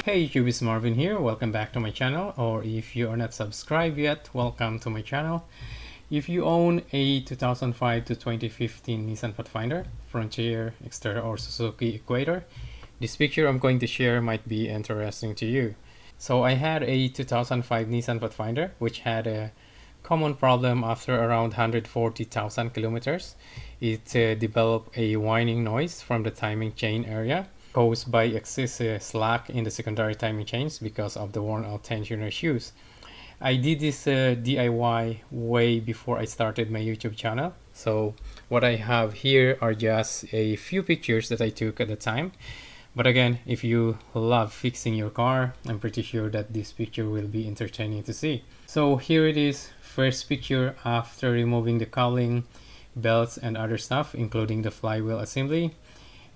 Hey YouTube, it's Marvin here. Welcome back to my channel, or if you are not subscribed yet, welcome to my channel. If you own a 2005 to 2015 Nissan Pathfinder, Frontier, Xterra or Suzuki Equator, this picture I'm going to share might be interesting to you. So I had a 2005 Nissan Pathfinder which had a common problem after around 140,000 kilometers. It developed a whining noise from the timing chain area, caused by excessive slack in the secondary timing chains because of the worn out tensioner shoes. I did this DIY way before I started my YouTube channel. So what I have here are just a few pictures that I took at the time. But again, if you love fixing your car, I'm pretty sure that this picture will be entertaining to see. So here it is, first picture after removing the cowling, belts and other stuff, including the flywheel assembly.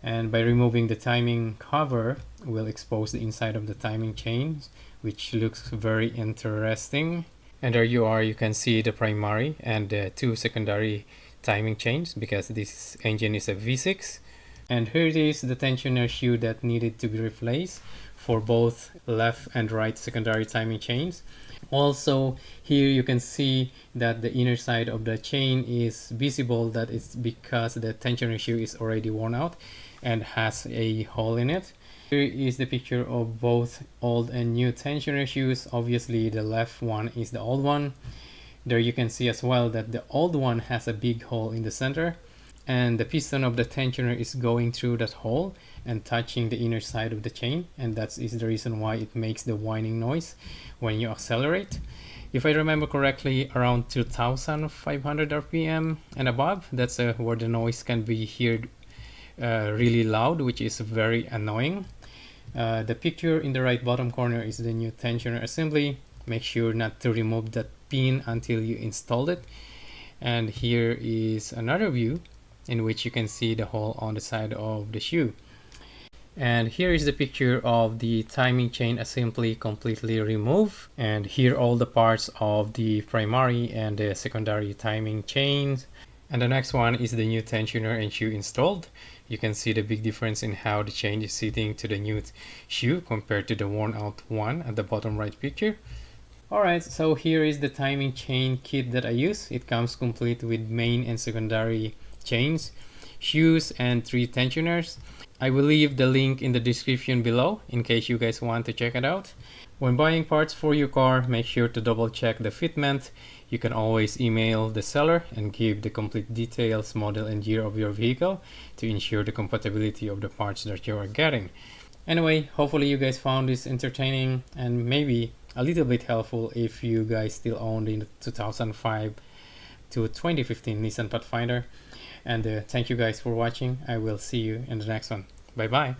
And by removing the timing cover, we'll expose the inside of the timing chains, which looks very interesting. And there you are, you can see the primary and the two secondary timing chains because this engine is a V6. And here it is, the tensioner shoe that needed to be replaced for both left and right secondary timing chains. Also, here you can see that the inner side of the chain is visible. That is because the tensioner shoe is already worn out and has a hole in it. Here is the picture of both old and new tensioner shoes. Obviously the left one is the old one. There you can see as well that the old one has a big hole in the center, and the piston of the tensioner is going through that hole and touching the inner side of the chain, and that is the reason why it makes the whining noise when you accelerate. If I remember correctly, around 2500 RPM and above, that's where the noise can be heard really loud, which is very annoying. The picture in the right bottom corner is the new tensioner assembly. Make sure not to remove that pin until you installed it. And here is another view in which you can see the hole on the side of the shoe. And here is the picture of the timing chain assembly completely removed. And here all the parts of the primary and the secondary timing chains. And the next one is the new tensioner and shoe installed. You can see the big difference in how the chain is sitting to the new shoe compared to the worn out one at the bottom right picture. Alright, so here is the timing chain kit that I use. It comes complete with main and secondary chains, shoes and 3 tensioners. I will leave the link in the description below in case you guys want to check it out. When buying parts for your car, make sure to double check the fitment. You can always email the seller and give the complete details, model and year of your vehicle to ensure the compatibility of the parts that you are getting. Anyway, hopefully you guys found this entertaining and maybe a little bit helpful if you guys still own the 2005 to 2015 Nissan Pathfinder. And thank you guys for watching. I will see you in the next one. Bye bye.